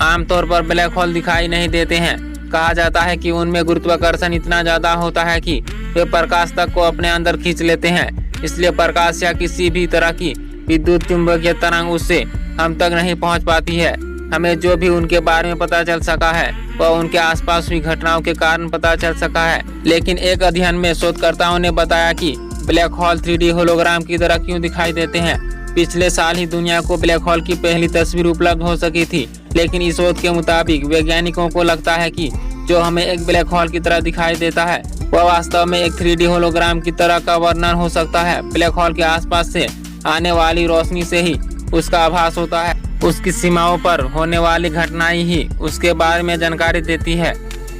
आमतौर पर black hole दिखाई नहीं देते हैं। कहा जाता है कि उनमें गुरुत्वाकर्षण इतना ज्यादा होता है कि वे प्रकाश तक को अपने अंदर खींच लेते हैं। इसलिए प्रकाश या किसी भी तरह की विद्युत चुंबकीय तरंग उससे हम तक नहीं पहुंच पाती है। हमें जो भी उनके बारे में पता चल सका है वह उनके आसपास हुई घटनाओं के कारण पता चल सका है। लेकिन एक अध्ययन में शोधकर्ताओं ने बताया कि ब्लैक होल 3D होलोग्राम की तरह क्यों दिखाई देते हैं। पिछले साल ही दुनिया को ब्लैक होल की पहली तस्वीर उपलब्ध हो सकी थी, लेकिन इस शोध के मुताबिक वैज्ञानिकों को लगता है कि जो हमें एक ब्लैक होल की तरह दिखाई देता है वह वास्तव में एक 3D होलोग्राम की तरह का वर्णन हो सकता है। ब्लैक होल के आसपास से आने वाली रोशनी से ही उसका आभास होता है। उसकी सीमाओं पर होने वाली घटनाएं ही उसके बारे में जानकारी देती है।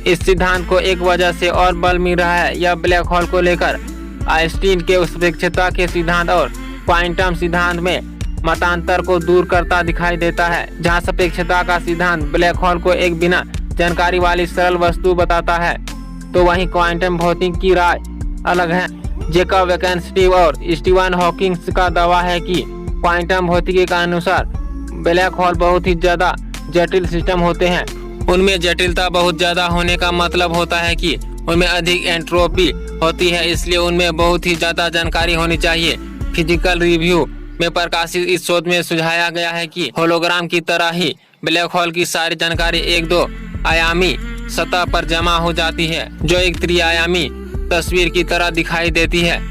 इस सिद्धांत को एक वजह से और बल मिल रहा है। यह ब्लैक होल को लेकर आइंस्टीन के सापेक्षता के सिद्धांत और क्वांटम सिद्धांत में मतांतर को दूर करता दिखाई देता है। जहां सापेक्षता का सिद्धांत ब्लैक होल को एक बिना जानकारी वाली सरल वस्तु बताता है, तो वहीं क्वांटम भौतिकी की राय अलग है। जेकब वैकेंस्टीव और स्टीवन हॉकिंग का दावा है कि क्वांटम भौतिकी के अनुसार ब्लैक होल बहुत ही ज्यादा जटिल सिस्टम होते हैं। उनमें जटिलता बहुत ज्यादा होने का मतलब होता है कि उनमें अधिक एंट्रोपी होती है, इसलिए उनमें बहुत ही ज्यादा जानकारी होनी चाहिए। फिजिकल रिव्यू में प्रकाशित इस शोध में सुझाया गया है कि होलोग्राम की तरह ही ब्लैक होल की सारी जानकारी एक दो आयामी सतह पर जमा हो जाती है, जो एक त्रिआयामी तस्वीर की तरह दिखाई देती है।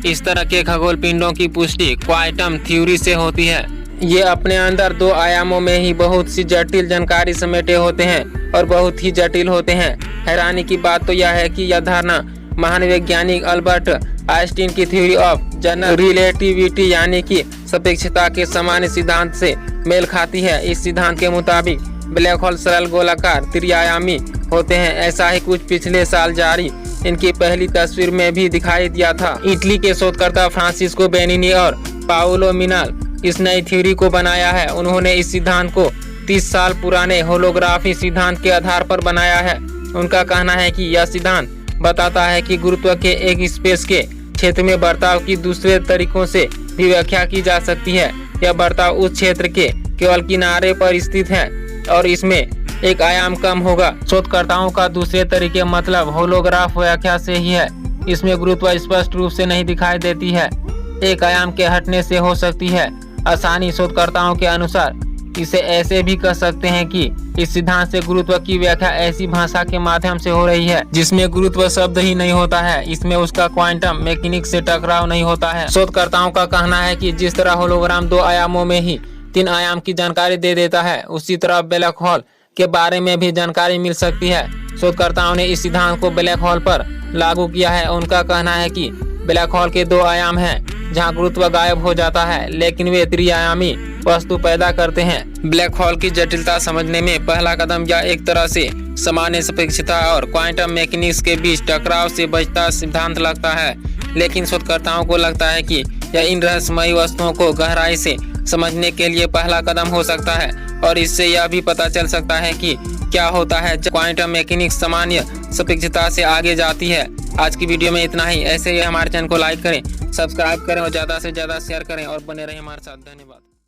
इस तरह के खगोल पिंडों की पुष्टि क्वांटम थ्योरी से होती है। ये अपने अंदर दो आयामों में ही बहुत सी जटिल जानकारी समेटे होते हैं और बहुत ही जटिल होते हैं। हैरानी की बात तो यह है कि यह धारणा महान वैज्ञानिक अल्बर्ट आइंस्टीन की थ्योरी ऑफ जनरल रिलेटिविटी यानी कि सापेक्षता के सामान्य सिद्धांत से मेल खाती है। इस सिद्धांत के मुताबिक ब्लैक होल सरल गोलाकार त्रिआयामी होते हैं। ऐसा ही कुछ पिछले साल जारी इनकी पहली तस्वीर में भी दिखाई दिया था। इटली के शोधकर्ता फ्रांसिस्को बेनिनी और पाओलो मिनाल इस नई थ्योरी को बनाया है। उन्होंने इस सिद्धांत को 30 साल पुराने होलोग्राफी सिद्धांत के आधार पर बनाया है। उनका कहना है कि यह सिद्धांत बताता है कि गुरुत्व के एक स्पेस के क्षेत्र में बर्ताव की दूसरे तरीकों से भी व्याख्या की जा सकती है। यह बर्ताव उस क्षेत्र के केवल किनारे पर स्थित है और इसमें एक आयाम कम होगा। शोधकर्ताओं का दूसरे तरीके मतलब होलोग्राफ व्याख्या से ही है। इसमें गुरुत्व स्पष्ट रूप से नहीं दिखाई देती है, एक आयाम के हटने से हो सकती है आसानी। शोधकर्ताओं के अनुसार इसे ऐसे भी कह सकते हैं कि इस सिद्धांत से गुरुत्व की व्याख्या ऐसी भाषा के माध्यम से हो रही है जिसमें गुरुत्व शब्द ही नहीं होता है। इसमें उसका क्वांटम मैकेनिक्स से टकराव नहीं होता है। शोधकर्ताओं का कहना है कि जिस तरह होलोग्राम 2 आयामों में ही 3 आयाम की जानकारी दे देता है, उसी तरह ब्लैक होल के बारे में भी जानकारी मिल सकती है। शोधकर्ताओं ने इस सिद्धांत को ब्लैक होल पर लागू किया है। उनका कहना है कि ब्लैक होल के 2 आयाम हैं जहां गुरुत्व गायब हो जाता है, लेकिन वे त्रिआयामी वस्तु पैदा करते हैं। ब्लैक होल की जटिलता समझने में पहला कदम यह एक तरह से सामान्य सापेक्षता और क्वांटम मैकेनिक्स के बीच टकराव से बचता सिद्धांत लगता है। लेकिन शोधकर्ताओं को लगता है कि यह इन रहस्यमयी वस्तुओं को गहराई से समझने के लिए पहला कदम हो सकता है और इससे यह भी पता चल सकता है कि क्या होता है जब क्वांटम मैकेनिक्स सामान्य सापेक्षता से आगे जाती है। आज की वीडियो में इतना ही। ऐसे ही हमारे चैनल को लाइक करें, सब्सक्राइब करें और ज़्यादा से ज़्यादा शेयर करें और बने रहें हमारे साथ। धन्यवाद।